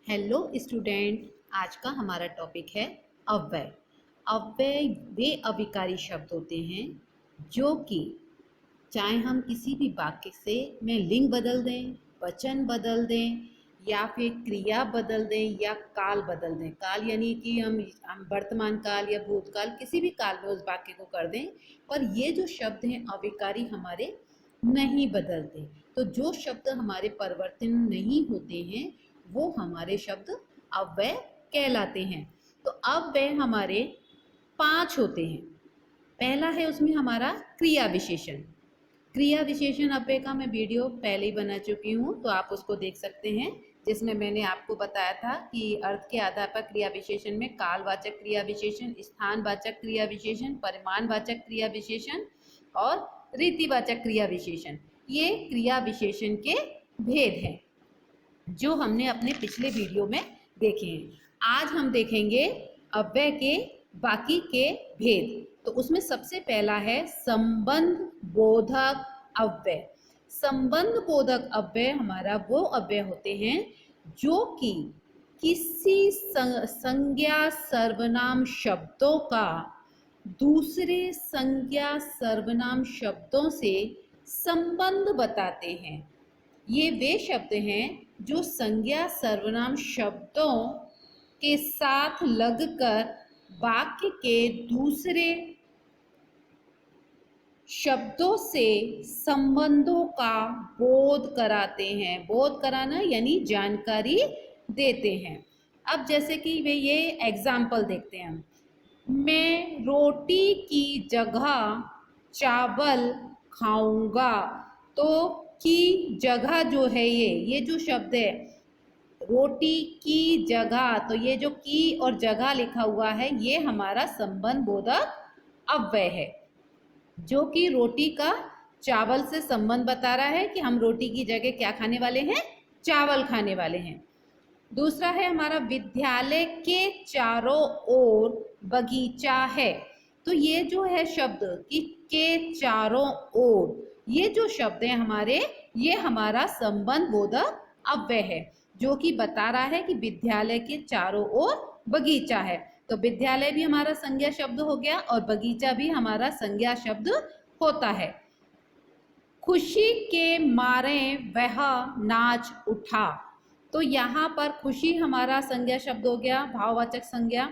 Hello student, आज का हमारा टॉपिक है अव्यय। अव्यय वे अविकारी शब्द होते हैं जो कि चाहे हम किसी भी वाक्य से में लिंग बदल दें, वचन बदल दें या फिर क्रिया बदल दें या काल बदल दें। काल यानी कि हम वर्तमान काल या भूतकाल किसी भी काल में उस वाक्य को कर दें, पर ये जो शब्द हैं अविकारी हमारे नहीं बदलते। तो जो शब्द हमारे परिवर्तन नहीं होते हैं वो हमारे शब्द अव्यय कहलाते हैं। तो अव्यय हमारे 5 होते हैं। पहला है उसमें हमारा क्रिया विशेषण। क्रिया विशेषण अव्यय का मैं वीडियो पहले ही बना चुकी हूँ, तो आप उसको देख सकते हैं, जिसमें मैंने आपको बताया था कि अर्थ के आधार पर क्रिया विशेषण में कालवाचक क्रिया विशेषण, स्थानवाचक क्रिया विशेषण, परिमाणवाचक क्रिया विशेषण और रीतिवाचक क्रिया विशेषण, ये क्रिया विशेषण के भेद हैं जो हमने अपने पिछले वीडियो में देखे हैं। आज हम देखेंगे अव्यय के बाकी के भेद। तो उसमें सबसे पहला है संबंध बोधक अव्यय। संबंध बोधक अव्यय हमारा वो अव्यय होते हैं जो कि किसी संज्ञा सर्वनाम शब्दों का दूसरे संज्ञा सर्वनाम शब्दों से संबंध बताते हैं। ये वे शब्द हैं जो संज्ञा सर्वनाम शब्दों के साथ लगकर वाक्य के दूसरे शब्दों से संबंधों का बोध कराते हैं। बोध कराना यानी जानकारी देते हैं। अब जैसे कि वे ये एग्जाम्पल देखते हैं हम। मैं रोटी की जगह चावल खाऊंगा। तो की जगह जो है ये जो शब्द है रोटी की जगह, तो ये जो की और जगह लिखा हुआ है ये हमारा संबंध बोधक अव्यय है जो कि रोटी का चावल से संबंध बता रहा है कि हम रोटी की जगह क्या खाने वाले हैं, चावल खाने वाले हैं। दूसरा है हमारा विद्यालय के चारों ओर बगीचा है। तो ये जो है शब्द कि के चारों ओर, ये जो शब्द है हमारे, ये हमारा संबंध बोधक अव्यय है जो कि बता रहा है कि विद्यालय के चारों ओर बगीचा है। तो विद्यालय भी हमारा संज्ञा शब्द हो गया और बगीचा भी हमारा संज्ञा शब्द होता है। खुशी के मारे वह नाच उठा। तो यहाँ पर खुशी हमारा संज्ञा शब्द हो गया, भाववाचक संज्ञा।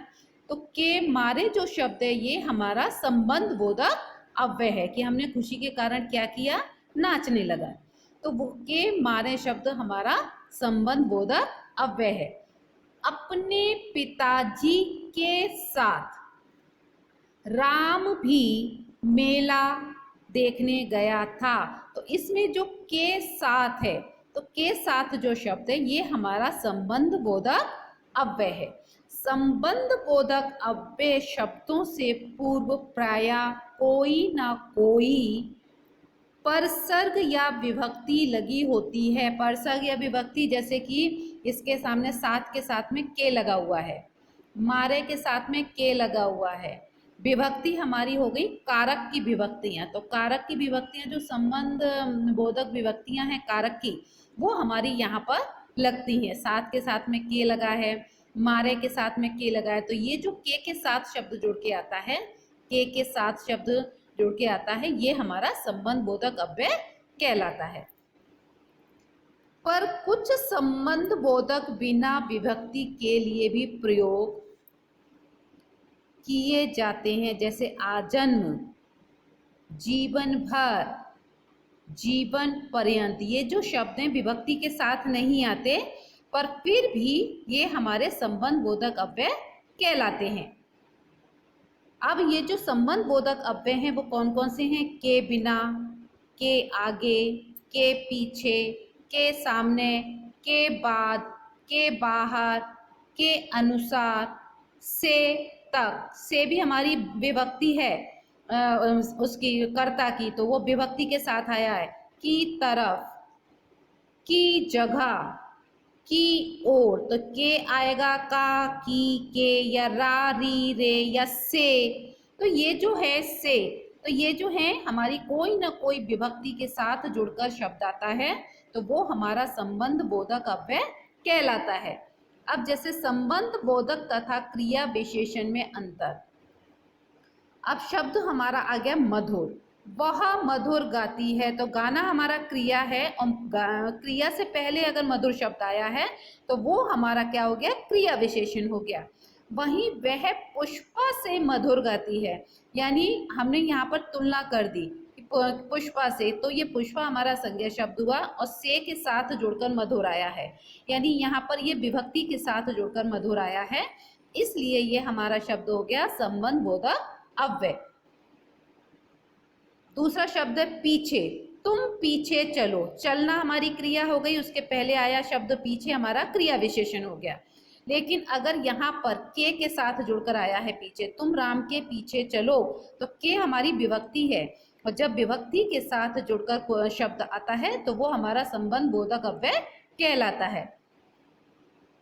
तो के मारे जो शब्द है ये हमारा संबंध बोधक अव्यय है कि हमने खुशी के कारण क्या किया, नाचने लगा। तो वो के मारे शब्द हमारा संबंध बोधक अव्यय है। अपने पिताजी के साथ राम भी मेला देखने गया था। तो इसमें जो के साथ है, तो के साथ जो शब्द है ये हमारा संबंध बोधक अव्यय है। संबंध बोधक अव्यय शब्दों से पूर्व प्रायः कोई ना कोई परसर्ग या विभक्ति लगी होती है। परसर्ग या विभक्ति जैसे कि इसके सामने साथ के साथ में के लगा हुआ है, मारे के साथ में के लगा हुआ है। विभक्ति हमारी हो गई कारक की विभक्तियां। तो कारक की विभक्तियां जो संबंध बोधक विभक्तियां हैं कारक की, वो हमारी यहाँ पर लगती हैं। साथ के साथ में के लगा है, मारे के साथ में के लगा है। तो ये जो के साथ शब्द जुड़ के आता है, के साथ शब्द जुड़ के आता है, ये हमारा संबंध बोधक अव्यय कहलाता है। पर कुछ संबंध बोधक बिना विभक्ति के लिए भी प्रयोग किए जाते हैं, जैसे आजन्म, जीवन भर, जीवन पर्यंत। ये जो शब्द हैं विभक्ति के साथ नहीं आते, पर फिर भी ये हमारे संबंध बोधक अव्यय कहलाते हैं। अब ये जो संबंध बोधक अव्यय हैं वो कौन कौन से हैं? के बिना, के आगे, के पीछे, के सामने, के बाद, के बाहर, के अनुसार, से तक। से भी हमारी विभक्ति है उसकी कर्ता की, तो वो विभक्ति के साथ आया है। की तरफ, की जगह, की ओर। तो के आएगा का, की, के या रा, री, रे या से। तो ये जो है से, तो ये जो है हमारी कोई ना कोई विभक्ति के साथ जुड़कर शब्द आता है, तो वो हमारा संबंध बोधक अव्यय कहलाता है। अब जैसे संबंध बोधक तथा क्रिया विशेषण में अंतर। अब शब्द हमारा आ गया मधुर। वह मधुर गाती है, तो गाना हमारा क्रिया है और क्रिया से पहले अगर मधुर शब्द आया है तो वो हमारा क्या हो गया, क्रिया विशेषण हो गया। वहीं वह पुष्पा से मधुर गाती है, यानी हमने यहाँ पर तुलना कर दी पुष्पा से, तो ये पुष्पा हमारा संज्ञा शब्द हुआ और से के साथ जुड़कर मधुर आया है, यानी यहाँ पर ये विभक्ति के साथ जुड़कर मधुर आया है, इसलिए ये हमारा शब्द हो गया संबंध बोधक अव्यय। दूसरा शब्द है पीछे। तुम पीछे चलो, चलना हमारी क्रिया हो गई, उसके पहले आया शब्द पीछे हमारा क्रिया विशेषण हो गया। लेकिन अगर यहाँ पर के साथ जुड़कर आया है पीछे, तुम राम के पीछे चलो, तो के हमारी विभक्ति है और जब विभक्ति के साथ जुड़कर शब्द आता है तो वो हमारा संबंध बोधक अव्यय कहलाता है।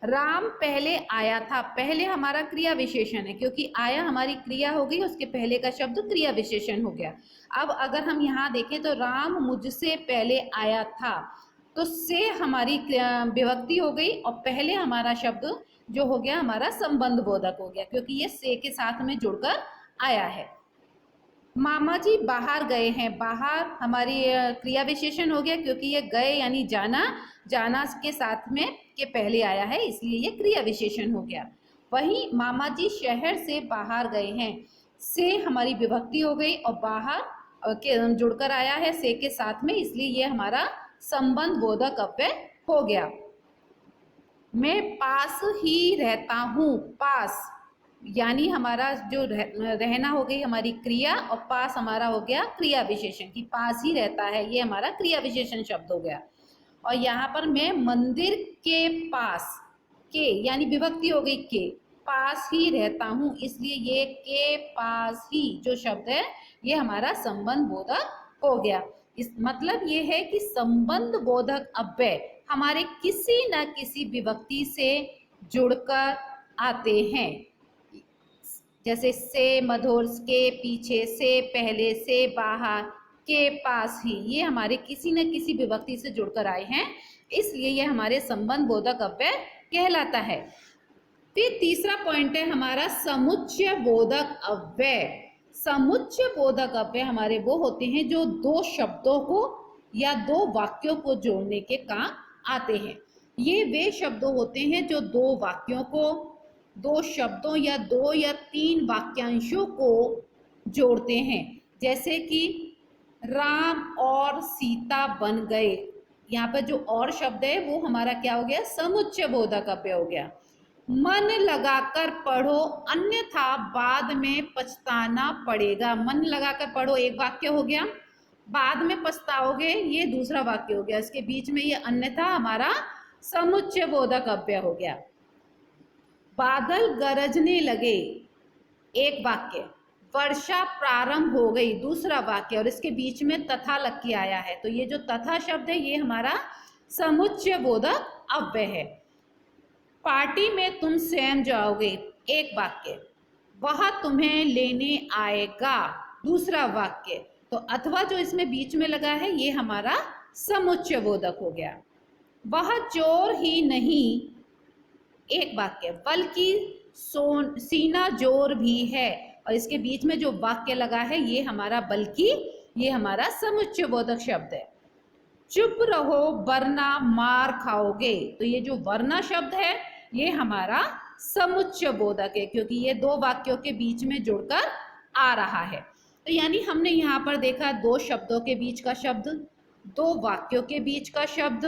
राम पहले आया था, पहले हमारा क्रिया विशेषण है, क्योंकि आया हमारी क्रिया हो गई, उसके पहले का शब्द क्रिया विशेषण हो गया। अब अगर हम यहाँ देखें तो राम मुझसे पहले आया था, तो से हमारी विभक्ति हो गई और पहले हमारा शब्द जो हो गया हमारा संबंध बोधक हो गया, क्योंकि ये से के साथ में जुड़कर आया है। मामा जी बाहर गए हैं, बाहर हमारी क्रिया विशेषण हो गया, क्योंकि ये गए यानी जाना, जाना के साथ में के पहले आया है, इसलिए ये क्रिया विशेषण हो गया। वहीं मामा जी शहर से बाहर गए हैं, से हमारी विभक्ति हो गई और बाहर के जुड़कर आया है से के साथ में, इसलिए ये हमारा संबंध बोधक अव्यय हो गया। मैं पास ही रहता हूँ, पास यानी हमारा जो रहना हो गई हमारी क्रिया और पास हमारा हो गया क्रिया विशेषण, कि पास ही रहता है, ये हमारा क्रिया विशेषण शब्द हो गया। और यहाँ पर मैं मंदिर के पास, के यानी विभक्ति हो गई के, पास ही रहता हूँ, इसलिए ये के पास ही जो शब्द है ये हमारा संबंध बोधक हो गया। इस मतलब ये है कि संबंध बोधक अव्यय हमारे किसी न किसी विभक्ति से जुड़कर आते हैं, जैसे से मधुर, के पीछे, से पहले, से बाहर, के पास ही, ये हमारे किसी न किसी विभक्ति से जुड़कर आए हैं, इसलिए ये हमारे संबंध बोधक अव्यय कहलाता है। फिर तीसरा पॉइंट है हमारा समुच्चय बोधक अव्यय। समुच्चय बोधक अव्यय हमारे वो होते हैं जो दो शब्दों को या दो वाक्यों को जोड़ने के काम आते हैं। ये वे शब्द होते हैं जो दो वाक्यों को, दो शब्दों या दो या तीन वाक्यांशों को जोड़ते हैं, जैसे कि राम और सीता बन गए, यहाँ पर जो और शब्द है वो हमारा क्या हो गया, समुच्चय बोधक अव्यय हो गया। मन लगाकर पढ़ो अन्यथा बाद में पछताना पड़ेगा, मन लगाकर पढ़ो एक वाक्य हो गया, बाद में पछताओगे ये दूसरा वाक्य हो गया, इसके बीच में ये अन्यथा हमारा समुच्चय बोधक अव्यय हो गया। बादल गरजने लगे एक वाक्य, वर्षा प्रारंभ हो गई दूसरा वाक्य, और इसके बीच में तथा लग के आया है, तो ये जो तथा शब्द है ये हमारा समुच्चय बोधक अव्यय है। पार्टी में तुम स्वयं जाओगे एक वाक्य, वह तुम्हें लेने आएगा दूसरा वाक्य, तो अथवा जो इसमें बीच में लगा है ये हमारा समुच्चय बोधक हो गया। वह चोर ही नहीं एक वाक्य, बल्कि सीना जोर भी है, और इसके बीच में जो वाक्य लगा है ये हमारा बल्कि, ये हमारा समुच्चय बोधक शब्द है। चुप रहो वरना मार खाओगे, तो ये जो वरना शब्द है ये हमारा समुच्चय बोधक है, क्योंकि ये दो वाक्यों के बीच में जुड़कर आ रहा है। तो यानी हमने यहाँ पर देखा दो शब्दों के बीच का शब्द, दो वाक्यों के बीच का शब्द,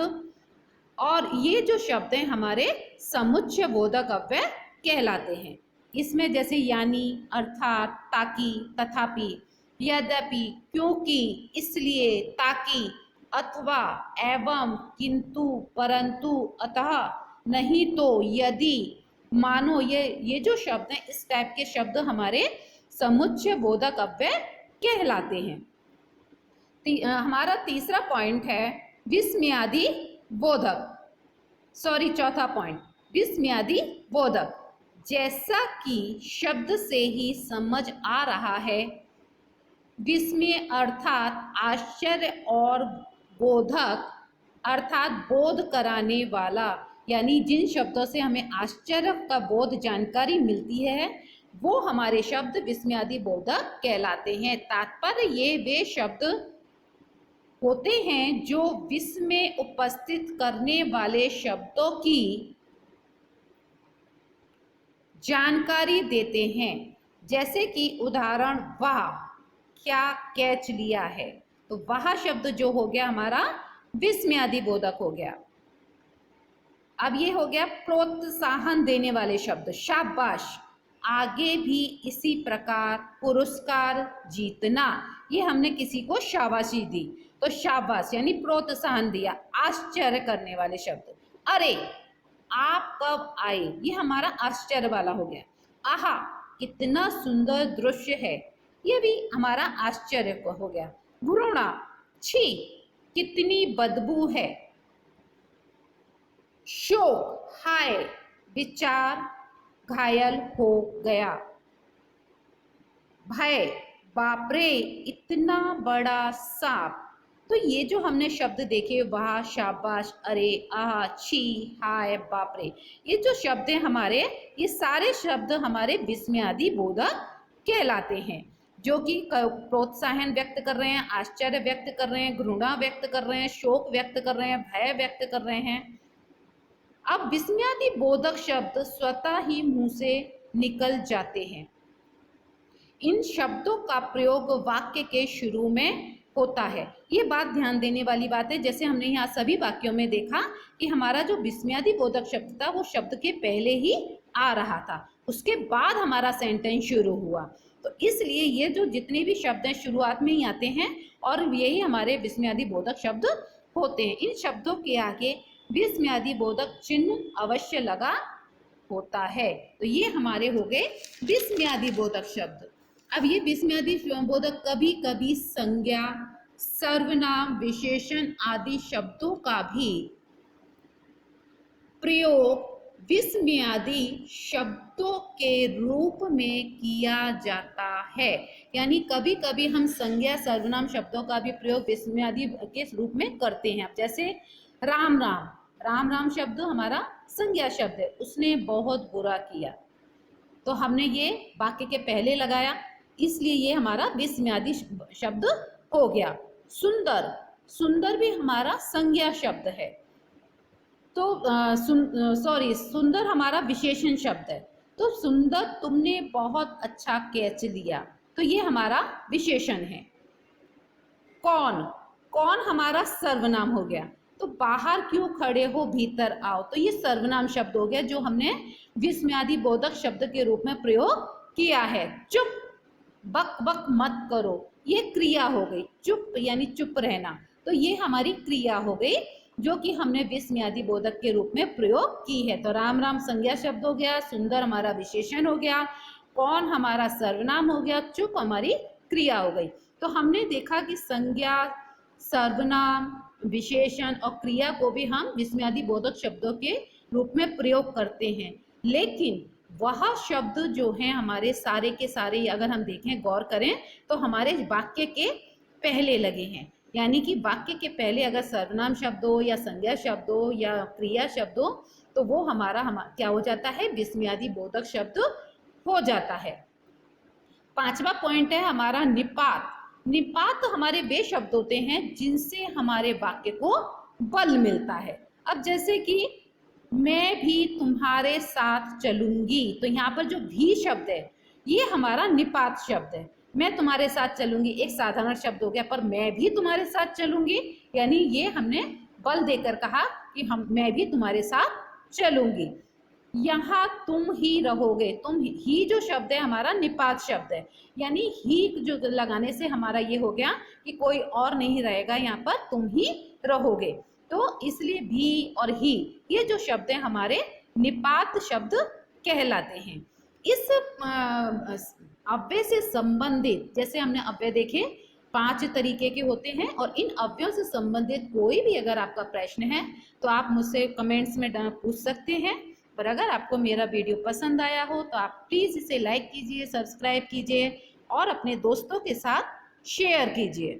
और ये जो शब्द हैं हमारे समुच्चय बोधक अव्यय कहलाते हैं। इसमें जैसे यानी, अर्थात, ताकि, तथापि, यद्यपि, क्योंकि, इसलिए, ताकि, अथवा, एवं, किंतु, परंतु, अतः, नहीं तो, यदि, मानो, ये जो शब्द हैं इस टाइप के शब्द हमारे समुच्चय बोधक अव्यय कहलाते हैं। हमारा तीसरा पॉइंट है विस्मयादि बोधक, चौथा पॉइंट विस्मयादि बोधक। जैसा कि शब्द से ही समझ आ रहा है, विस्मय अर्थात आश्चर्य और बोधक अर्थात बोध कराने वाला, यानी जिन शब्दों से हमें आश्चर्य का बोध जानकारी मिलती है वो हमारे शब्द विस्मयादि बोधक कहलाते हैं। तात्पर्य ये वे शब्द होते हैं जो विस्मय उपस्थित करने वाले शब्दों की जानकारी देते हैं। जैसे कि उदाहरण, वाह क्या कैच लिया है, तो वह शब्द जो हो गया हमारा विस्मयादि बोधक हो गया। अब ये हो गया प्रोत्साहन देने वाले शब्द, शाबाश, आगे भी इसी प्रकार, पुरस्कार जीतना, ये हमने किसी को शाबाशी दी तो शाबाश यानी प्रोत्साहन दिया। आश्चर्य करने वाले शब्द, अरे आप कब आए, ये हमारा आश्चर्य वाला हो गया। आहा कितना सुंदर दृश्य है, ये भी हमारा आश्चर्य हो गया। घृणा, छी कितनी बदबू है। शोक, हाय विचार घायल हो गया। भय, बाप रे इतना बड़ा सांप। तो ये जो हमने शब्द देखे, वाह, शाबाश, अरे, आहा, छी, हाय, बाप रे, ये जो शब्द हैं हमारे, ये सारे शब्द हमारे विस्मयादि बोधक कहलाते हैं, जो कि प्रोत्साहन व्यक्त कर रहे हैं, आश्चर्य व्यक्त कर रहे हैं, घृणा व्यक्त कर रहे हैं, शोक व्यक्त कर रहे हैं, भय व्यक्त कर रहे हैं। अब विस्मयादि बोधक शब्द स्वतः ही मुंह से निकल जाते हैं। इन शब्दों का प्रयोग वाक्य के शुरू में होता है। ये बात ध्यान देने वाली बात है, जैसे हमने यहाँ सभी वाक्यों में देखा कि हमारा जो विस्मयादि बोधक शब्द था वो शब्द के पहले ही आ रहा था, उसके बाद हमारा सेंटेंस शुरू हुआ। तो इसलिए ये जो जितने भी शब्द हैं शुरुआत में ही आते हैं और यही हमारे विस्मयादि बोधक शब्द होते हैं। इन शब्दों के आगे विस्मयादि बोधक चिन्ह अवश्य लगा होता है। तो ये हमारे हो गए विस्मयादि बोधक शब्द। अब ये विस्मयादि बोधक कभी कभी संज्ञा, सर्वनाम, विशेषण आदि शब्दों का भी प्रयोग विस्मयादि शब्दों के रूप में किया जाता है। यानी कभी कभी हम संज्ञा, सर्वनाम शब्दों का भी प्रयोग विस्मयादि के रूप में करते हैं। जैसे राम राम, राम राम शब्द हमारा संज्ञा शब्द है, उसने बहुत बुरा किया, तो हमने ये वाक्य के पहले लगाया, इसलिए ये हमारा विस्मयादि शब्द हो गया। सुंदर, सुंदर भी हमारा संज्ञा शब्द है, तो सुंदर हमारा विशेषण शब्द है। तो सुंदर तुमने बहुत अच्छा कैच लिया, तो ये हमारा विशेषण है। कौन, कौन हमारा सर्वनाम हो गया। तो बाहर क्यों खड़े हो, भीतर आओ, तो ये सर्वनाम शब्द हो गया जो हमने विस्मयादि बोधक शब्द के रूप में प्रयोग किया है। चुप, बक बक मत करो, ये क्रिया हो गई। चुप यानी चुप रहना, तो ये हमारी क्रिया हो गई जो कि हमने विस्मयादि बोधक के रूप में प्रयोग की है। तो राम राम संज्ञा शब्द हो गया, सुंदर हमारा विशेषण हो गया, कौन हमारा सर्वनाम हो गया, चुप हमारी क्रिया हो गई। तो हमने देखा कि संज्ञा, सर्वनाम, विशेषण और क्रिया को भी हम विस्मयादि बोधक शब्दों के रूप में प्रयोग करते हैं। लेकिन वह शब्द जो हैं हमारे सारे के सारे, अगर हम देखें, गौर करें, तो हमारे वाक्य के पहले लगे हैं। यानी कि वाक्य के पहले अगर सर्वनाम शब्द हो या संज्ञा शब्द हो या क्रिया शब्द हो, तो वो हमारा क्या हो जाता है, विस्मयादि बोधक शब्द हो जाता है। पांचवा पॉइंट है हमारा निपात। निपात हमारे वे शब्द होते हैं जिनसे हमारे वाक्य को बल मिलता है। अब जैसे कि मैं भी तुम्हारे साथ चलूंगी, तो यहाँ पर जो भी शब्द है ये हमारा निपात शब्द है। मैं तुम्हारे साथ चलूंगी एक साधारण शब्द हो गया, पर मैं भी तुम्हारे साथ चलूंगी यानी ये हमने बल देकर कहा कि मैं भी तुम्हारे साथ चलूंगी। यहाँ तुम ही रहोगे, तुम ही जो शब्द है हमारा निपात शब्द है, यानी ही जो लगाने से हमारा ये हो गया कि कोई और नहीं रहेगा, यहाँ पर तुम ही रहोगे। तो इसलिए भी और ही ये जो शब्द है हमारे निपात शब्द कहलाते हैं। इस अव्यय से संबंधित, जैसे हमने अव्यय देखे 5 तरीके के होते हैं, और इन अव्ययों से संबंधित कोई भी अगर आपका प्रश्न है तो आप मुझसे कमेंट्स में पूछ सकते हैं। पर अगर आपको मेरा वीडियो पसंद आया हो तो आप प्लीज़ इसे लाइक कीजिए, सब्सक्राइब कीजिए और अपने दोस्तों के साथ शेयर कीजिए।